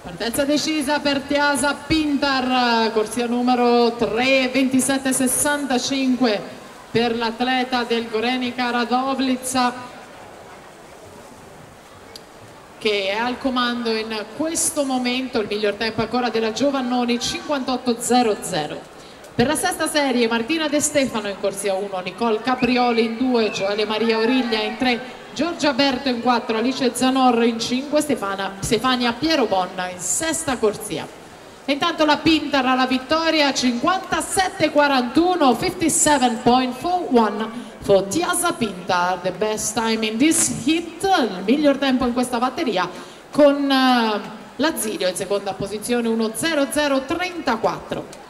Partenza decisa per Tiasa Pintar, corsia numero 3, 27,65 per l'atleta del Gorenica Radovljica, che è al comando in questo momento. Il miglior tempo ancora della Giovannoni, 58,00. Per la sesta serie Martina De Stefano in corsia 1, Nicole Caprioli in 2, Gioele Maria Origlia in 3, Giorgia Berto in 4, Alice Zanor in 5, Stefania Piero Bonna in sesta corsia. E intanto la Pintar alla vittoria, 57,41, 57.41 for Tiasa Pintar, the best time in this hit, il miglior tempo in questa batteria, con Lazzilio in seconda posizione, 1:00,34.